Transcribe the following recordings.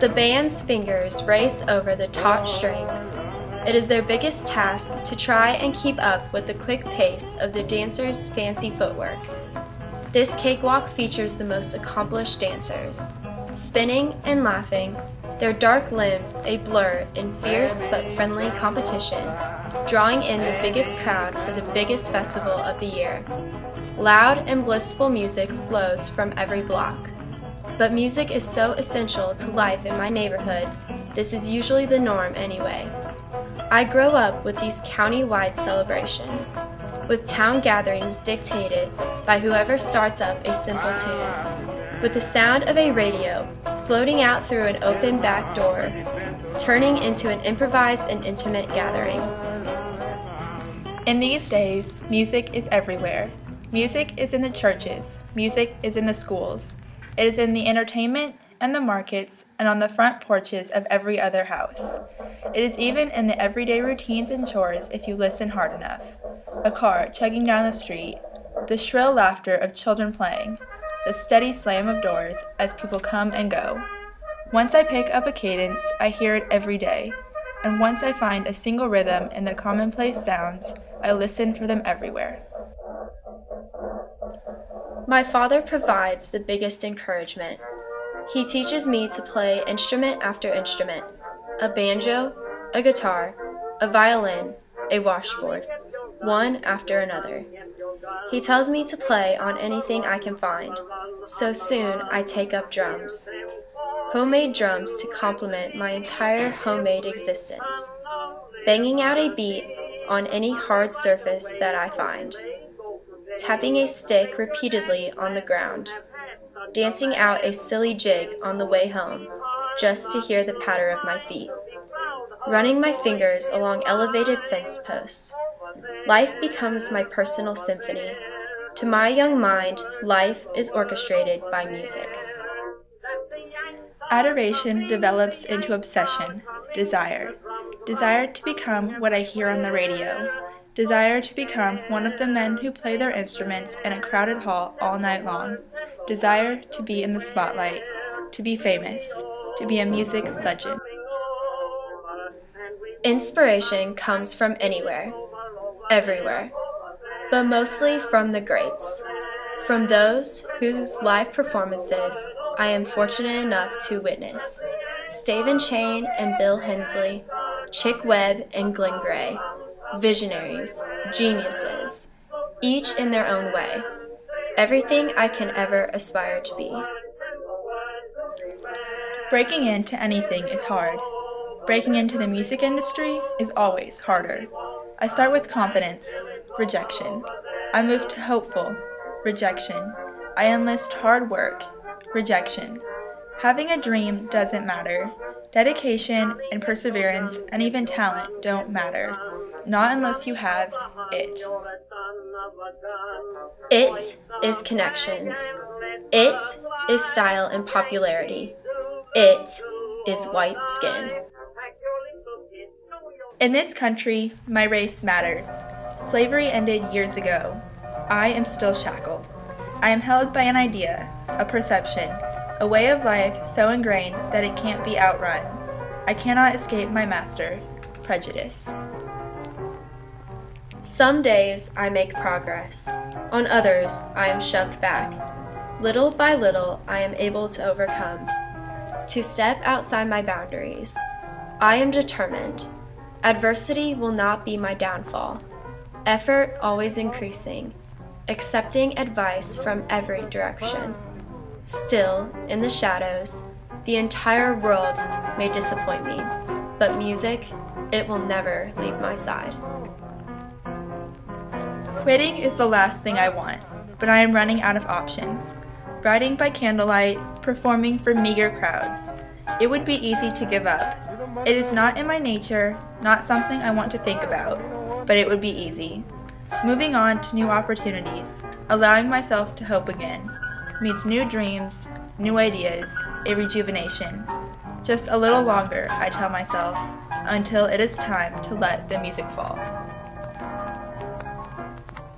The band's fingers race over the taut strings. It is their biggest task to try and keep up with the quick pace of the dancers' fancy footwork. This cakewalk features the most accomplished dancers, spinning and laughing, their dark limbs a blur in fierce but friendly competition, drawing in the biggest crowd for the biggest festival of the year. Loud and blissful music flows from every block. But music is so essential to life in my neighborhood, this is usually the norm anyway. I grow up with these county-wide celebrations, with town gatherings dictated by whoever starts up a simple tune, with the sound of a radio floating out through an open back door, turning into an improvised and intimate gathering. In these days, music is everywhere. Music is in the churches, music is in the schools. It is in the entertainment and the markets and on the front porches of every other house. It is even in the everyday routines and chores if you listen hard enough. A car chugging down the street, the shrill laughter of children playing, the steady slam of doors as people come and go. Once I pick up a cadence, I hear it every day, and once I find a single rhythm in the commonplace sounds, I listen for them everywhere. My father provides the biggest encouragement. He teaches me to play instrument after instrument, a banjo, a guitar, a violin, a washboard, one after another. He tells me to play on anything I can find, so soon I take up drums. Homemade drums to complement my entire homemade existence, banging out a beat on any hard surface that I find. Tapping a stick repeatedly on the ground, dancing out a silly jig on the way home, just to hear the patter of my feet, running my fingers along elevated fence posts. Life becomes my personal symphony. To my young mind, life is orchestrated by music. Adoration develops into obsession, desire. Desire to become what I hear on the radio. Desire to become one of the men who play their instruments in a crowded hall all night long. Desire to be in the spotlight, to be famous, to be a music legend. Inspiration comes from anywhere, everywhere, but mostly from the greats, from those whose live performances I am fortunate enough to witness. Stephen Chain and Bill Hensley, Chick Webb and Glenn Gray. Visionaries, geniuses, each in their own way. Everything I can ever aspire to be. Breaking into anything is hard. Breaking into the music industry is always harder. I start with confidence, rejection. I move to hopeful, rejection. I enlist hard work, rejection. Having a dream doesn't matter. Dedication and perseverance and even talent don't matter. Not unless you have it. It is connections. It is style and popularity. It is white skin. In this country, my race matters. Slavery ended years ago. I am still shackled. I am held by an idea, a perception, a way of life so ingrained that it can't be outrun. I cannot escape my master, prejudice. Some days I make progress. On others, I am shoved back. Little by little, I am able to overcome, to step outside my boundaries. I am determined. Adversity will not be my downfall. Effort always increasing, accepting advice from every direction. Still, in the shadows, the entire world may disappoint me, but music, it will never leave my side. Quitting is the last thing I want, but I am running out of options. Writing by candlelight, performing for meager crowds. It would be easy to give up. It is not in my nature, not something I want to think about, but it would be easy. Moving on to new opportunities, allowing myself to hope again, means new dreams, new ideas, a rejuvenation. Just a little longer, I tell myself, until it is time to let the music fall.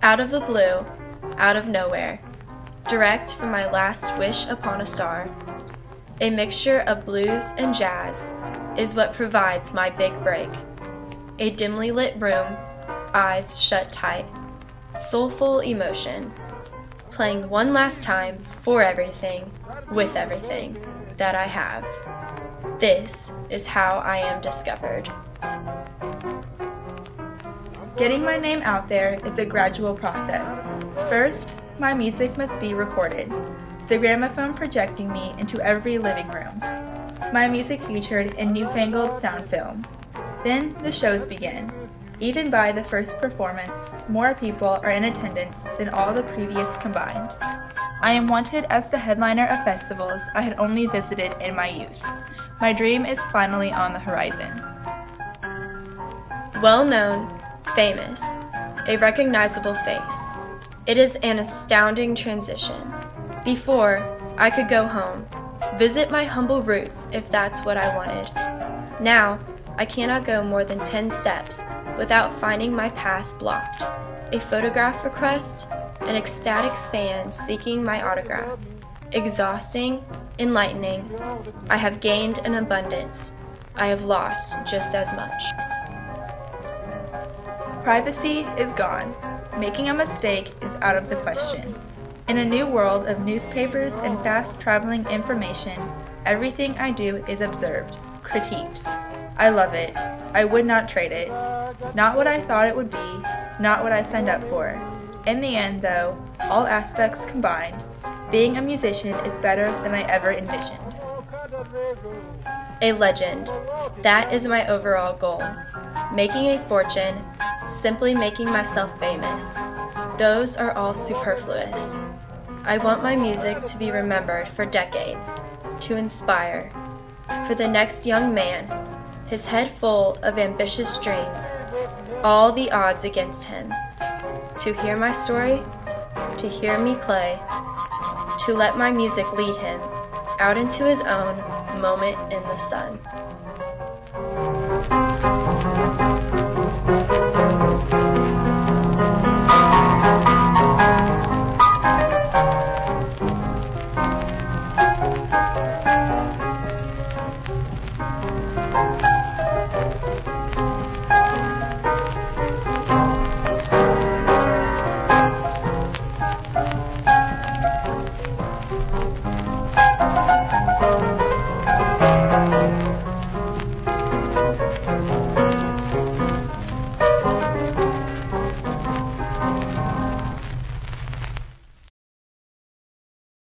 Out of the blue, out of nowhere, direct from my last wish upon a star. A mixture of blues and jazz is what provides my big break. A dimly lit room, eyes shut tight, soulful emotion, playing one last time for everything, with everything that I have. This is how I am discovered. Getting my name out there is a gradual process. First, my music must be recorded, the gramophone projecting me into every living room. My music featured in newfangled sound film. Then the shows begin. Even by the first performance, more people are in attendance than all the previous combined. I am wanted as the headliner of festivals I had only visited in my youth. My dream is finally on the horizon. Well known, famous, a recognizable face. It is an astounding transition. Before, I could go home, visit my humble roots if that's what I wanted. Now, I cannot go more than 10 steps without finding my path blocked. A photograph request, an ecstatic fan seeking my autograph. Exhausting, enlightening. I have gained an abundance. I have lost just as much. Privacy is gone. Making a mistake is out of the question. In a new world of newspapers and fast-traveling information, everything I do is observed, critiqued. I love it. I would not trade it. Not what I thought it would be, not what I signed up for. In the end, though, all aspects combined, being a musician is better than I ever envisioned. A legend. That is my overall goal. Making a fortune, simply making myself famous. Those are all superfluous. I want my music to be remembered for decades, to inspire. For the next young man, his head full of ambitious dreams, all the odds against him. To hear my story, to hear me play, to let my music lead him out into his own moment in the sun.